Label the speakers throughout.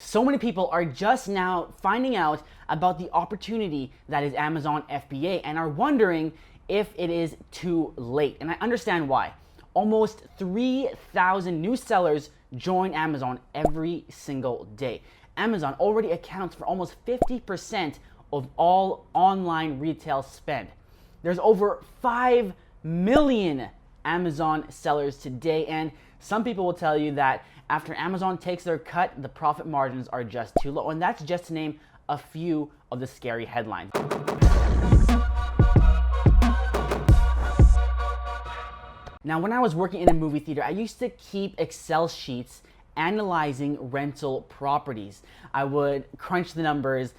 Speaker 1: So many people are just now finding out about the opportunity that is Amazon FBA and are wondering if it is too late. And I understand why. Almost 3,000 new sellers join Amazon every single day. Amazon already accounts for almost 50% of all online retail spend. There's over 5 million Amazon sellers today, and some people will tell you that after Amazon takes their cut, the profit margins are just too low. And that's just to name a few of the scary headlines. Now, when I was working in a movie theater, I used to keep Excel sheets analyzing rental properties. I would crunch the numbers,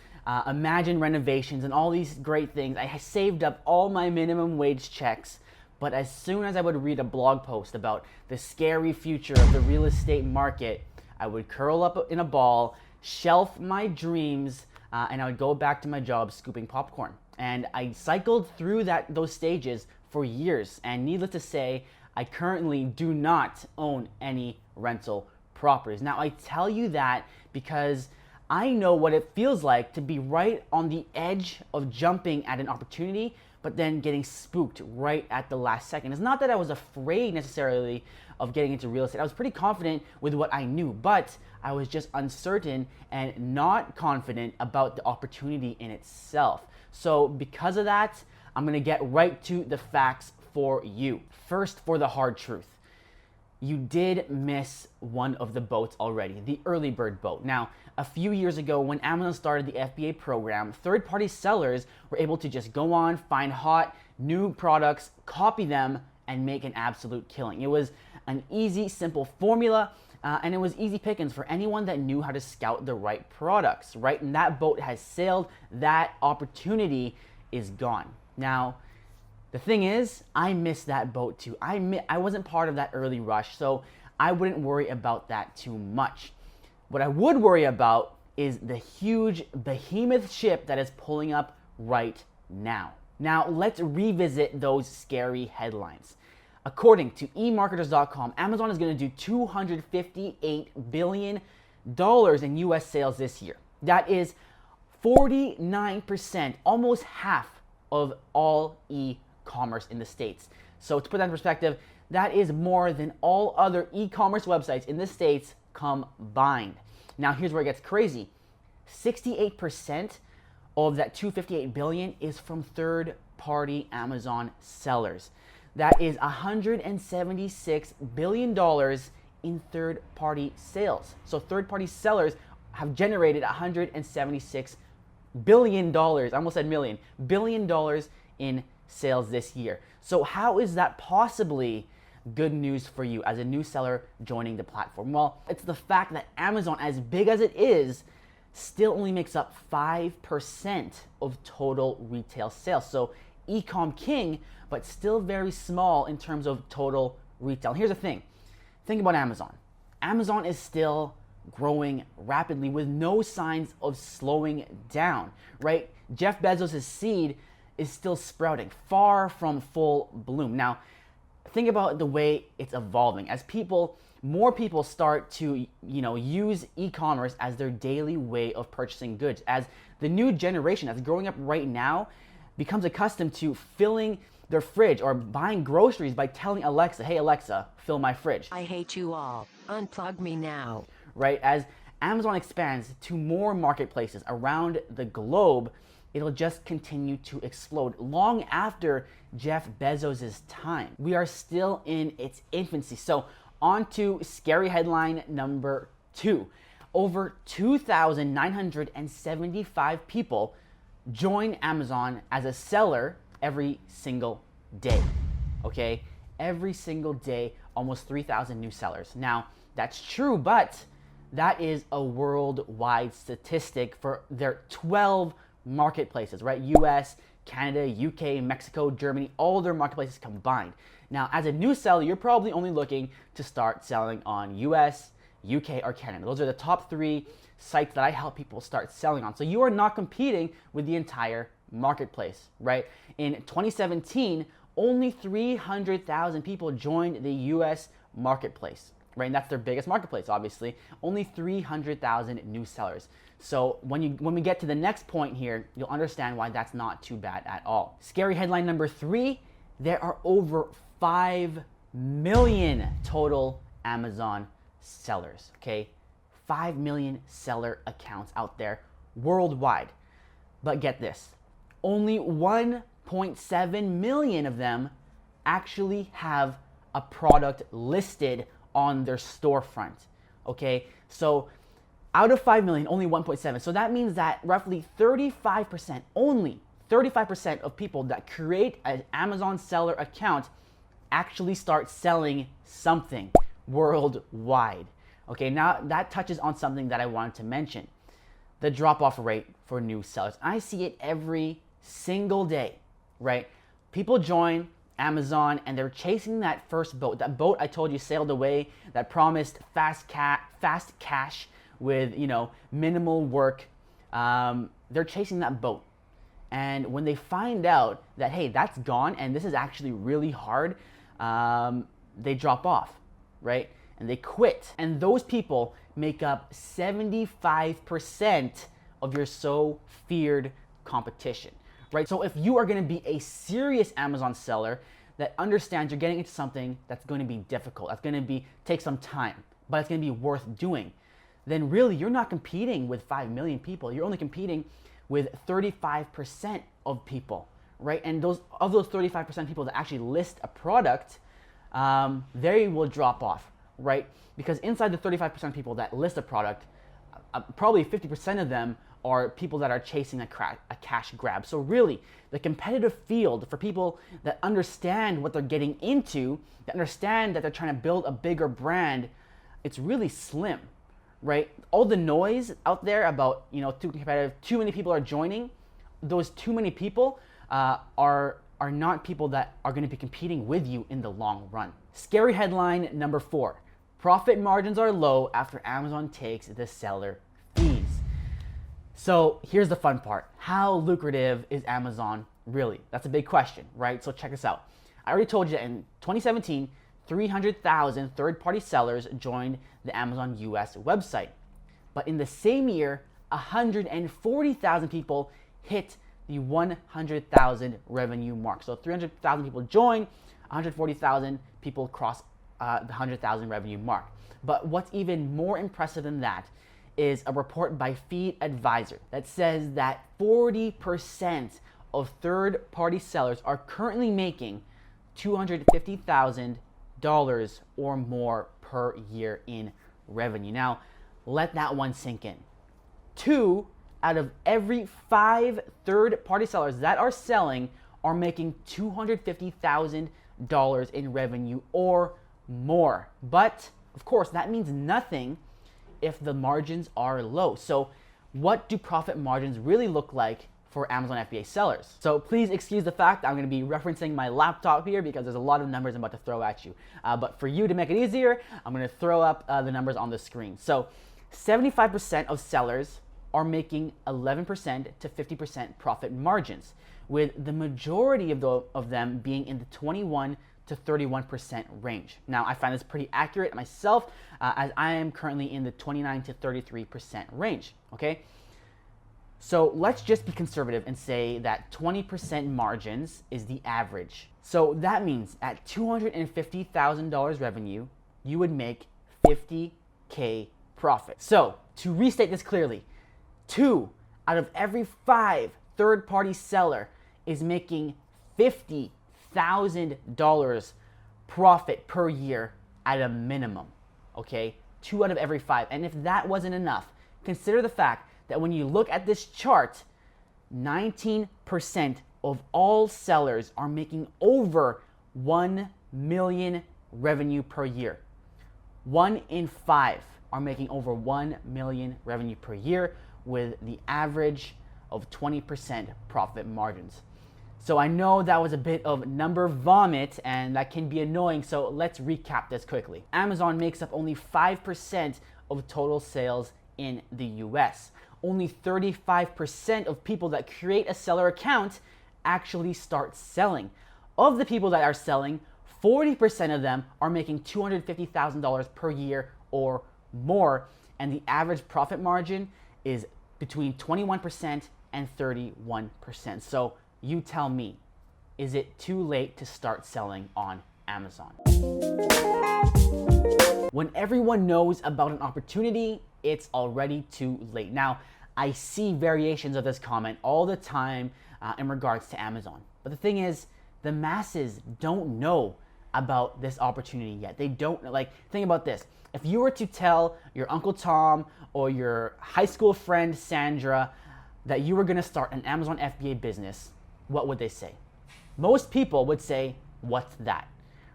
Speaker 1: imagine renovations, and all these great things. I saved up all my minimum wage checks. But as soon as I would read a blog post about the scary future of the real estate market, I would curl up in a ball, shelf my dreams, and I would go back to my job scooping popcorn. And I cycled through those stages for years. And needless to say, I currently do not own any rental properties. Now, I tell you that because I know what it feels like to be right on the edge of jumping at an opportunity, but then getting spooked right at the last second. It's not that I was afraid necessarily of getting into real estate. I was pretty confident with what I knew, but I was just uncertain and not confident about the opportunity in itself. So because of that, I'm gonna get right to the facts for you. First, for the hard truth. You did miss one of the boats already, the early bird boat. Now, a few years ago when Amazon started the FBA program, third-party sellers were able to just go on, find hot, new products, copy them, and make an absolute killing. It was an easy, simple formula, and it was easy pickings for anyone that knew how to scout the right products, right? And that boat has sailed. That opportunity is gone. Now, the thing is, I missed that boat too. I wasn't part of that early rush, so I wouldn't worry about that too much. What I would worry about is the huge behemoth ship that is pulling up right now. Now, let's revisit those scary headlines. According to eMarketers.com, Amazon is going to do $258 billion in US sales this year. That is 49%, almost half of all e-commerce in the States. So to put that in perspective, that is more than all other e-commerce websites in the States combined. Now here's where it gets crazy. 68% of that $258 billion is from third-party Amazon sellers. That is $176 billion in third-party sales. So third-party sellers have generated $176 billion, I almost said million, $1 billion in sales this year. So how is that possibly good news for you as a new seller joining the platform? Well, it's the fact that Amazon, as big as it is, still only makes up 5% of total retail sales. So e-com king, but still very small in terms of total retail. Here's the thing. Think about Amazon. Amazon is still growing rapidly with no signs of slowing down, right? Jeff Bezos' seed is still sprouting, far from full bloom. Now, think about the way it's evolving. As more people start to, use e-commerce as their daily way of purchasing goods, as the new generation that's growing up right now becomes accustomed to filling their fridge or buying groceries by telling Alexa, hey Alexa, fill my fridge.
Speaker 2: I hate you all. Unplug me now.
Speaker 1: Right? As Amazon expands to more marketplaces around the globe, it'll just continue to explode long after Jeff Bezos' time. We are still in its infancy. So on to scary headline number 2. Over 2,975 people join Amazon as a seller every single day. Okay? Every single day, almost 3,000 new sellers. Now, that's true, but that is a worldwide statistic for their 12 marketplaces, right? US, Canada, UK, Mexico, Germany, all their marketplaces combined. Now, as a new seller, you're probably only looking to start selling on US, UK, or Canada. Those are the top 3 sites that I help people start selling on. So you are not competing with the entire marketplace, right? In 2017, only 300,000 people joined the US marketplace, right? And that's their biggest marketplace, obviously. Only 300,000 new sellers. So when we get to the next point here, you'll understand why that's not too bad at all. Scary headline number 3, there are over 5 million total Amazon sellers, okay? 5 million seller accounts out there worldwide. But get this, only 1.7 million of them actually have a product listed on their storefront, okay? So out of 5 million, only 1.7. So that means that roughly 35%, only 35% of people that create an Amazon seller account actually start selling something worldwide. Okay, now that touches on something that I wanted to mention, the drop-off rate for new sellers. I see it every single day, right? People join Amazon and they're chasing that first boat. That boat I told you sailed away, that promised fast cash with, you know, minimal work. They're chasing that boat. And when they find out that, hey, that's gone and this is actually really hard, they drop off, right? And they quit. And those people make up 75% of your so feared competition, right? So if you are gonna be a serious Amazon seller that understands you're getting into something that's gonna be difficult, that's gonna take some time, but it's gonna be worth doing, then really you're not competing with 5 million people. You're only competing with 35% of people, right? And those 35% people that actually list a product, they will drop off, right? Because inside the 35% people that list a product, probably 50% of them are people that are chasing a cash grab. So really, the competitive field for people that understand what they're getting into, that understand that they're trying to build a bigger brand, it's really slim, right? All the noise out there about, you know, too competitive, too many people are joining, those too many people are not people that are going to be competing with you in the long run. Scary headline number 4. Profit margins are low after Amazon takes the seller fees. So here's the fun part. How lucrative is Amazon really? That's a big question, right? So check this out. I already told you that in 2017, 300,000 third-party sellers joined the Amazon US website. But in the same year, 140,000 people hit the 100,000 revenue mark. So 300,000 people join, 140,000 people cross the 100,000 revenue mark. But what's even more impressive than that is a report by Feed Advisor that says that 40% of third-party sellers are currently making $250,000 or more per year in revenue. Now, let that one sink in. 2 out of every 5 third-party sellers that are selling are making $250,000 in revenue or more. But, of course, that means nothing if the margins are low. So what do profit margins really look like for Amazon FBA sellers? So please excuse the fact that I'm going to be referencing my laptop here because there's a lot of numbers I'm about to throw at you. But for you to make it easier, I'm going to throw up the numbers on the screen. So 75% of sellers are making 11% to 50% profit margins, with the majority of them being in the 21 to 31% range. Now, I find this pretty accurate myself, as I am currently in the 29 to 33% range, okay? So let's just be conservative and say that 20% margins is the average. So that means at $250,000 revenue, you would make $50K profit. So to restate this clearly, 2 out of every 5 third-party seller is making $50,000 profit per year at a minimum, okay? 2 out of every 5. And if that wasn't enough, consider the fact that when you look at this chart, 19% of all sellers are making over 1 million revenue per year. 1 in 5 are making over 1 million revenue per year, with the average of 20% profit margins. So I know that was a bit of number vomit and that can be annoying, so let's recap this quickly. Amazon makes up only 5% of total sales in the US. Only 35% of people that create a seller account actually start selling. Of the people that are selling, 40% of them are making $250,000 per year or more, and the average profit margin is between 21% and 31%. So you tell me, is it too late to start selling on Amazon? When everyone knows about an opportunity, it's already too late. Now, I see variations of this comment all the time in regards to Amazon. But the thing is, the masses don't know about this opportunity yet. They don't, like, think about this. If you were to tell your Uncle Tom or your high school friend Sandra that you were gonna start an Amazon FBA business, what would they say? Most people would say, what's that,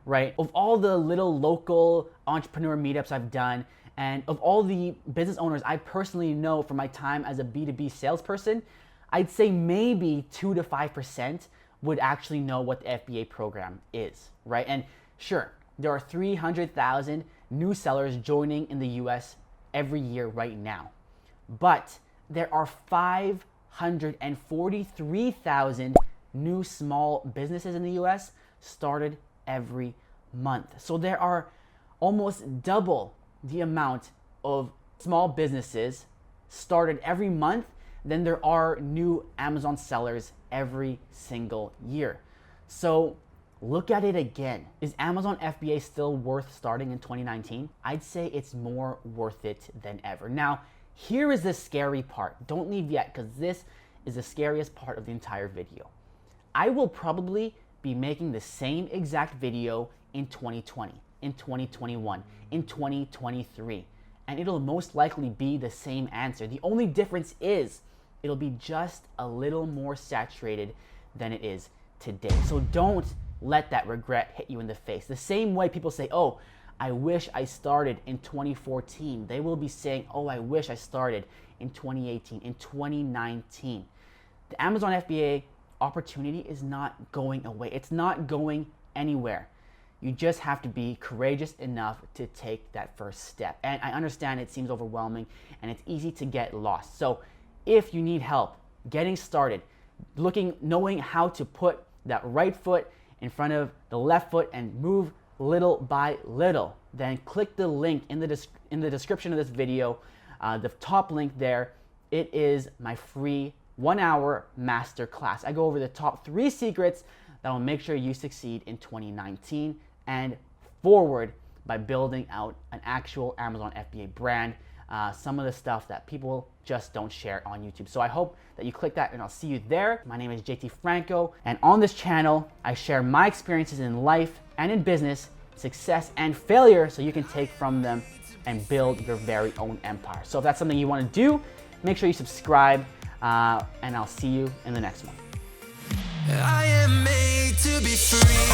Speaker 1: right? Of all the little local entrepreneur meetups I've done, and of all the business owners I personally know from my time as a B2B salesperson, I'd say maybe 2 to 5% would actually know what the FBA program is, right? And sure, there are 300,000 new sellers joining in the US every year right now. But there are 543,000 new small businesses in the US started every month. So there are almost double the amount of small businesses started every month than there are new Amazon sellers every single year. So look at it again. Is Amazon FBA still worth starting in 2019? I'd say it's more worth it than ever. Now, here is the scary part. Don't leave yet, because this is the scariest part of the entire video. I will probably be making the same exact video in 2020, in 2021, in 2023, and it'll most likely be the same answer. The only difference is it'll be just a little more saturated than it is today. So don't let that regret hit you in the face. The same way people say, oh, I wish I started in 2014. They will be saying, oh, I wish I started in 2018, in 2019. The Amazon FBA opportunity is not going away. It's not going anywhere. You just have to be courageous enough to take that first step. And I understand it seems overwhelming and it's easy to get lost. So if you need help getting started, knowing how to put that right foot in front of the left foot and move little by little, then click the link in the description of this video, the top link there. It is my free 1-hour masterclass. I go over the top 3 secrets that will make sure you succeed in 2019 and forward by building out an actual Amazon FBA brand. Some of the stuff that people just don't share on YouTube. So I hope that you click that and I'll see you there. My name is JT Franco, and on this channel, I share my experiences in life and in business, success and failure, so you can take from them and build your very own empire. So if that's something you want to do, make sure you subscribe, and I'll see you in the next one.
Speaker 3: I am made to be free.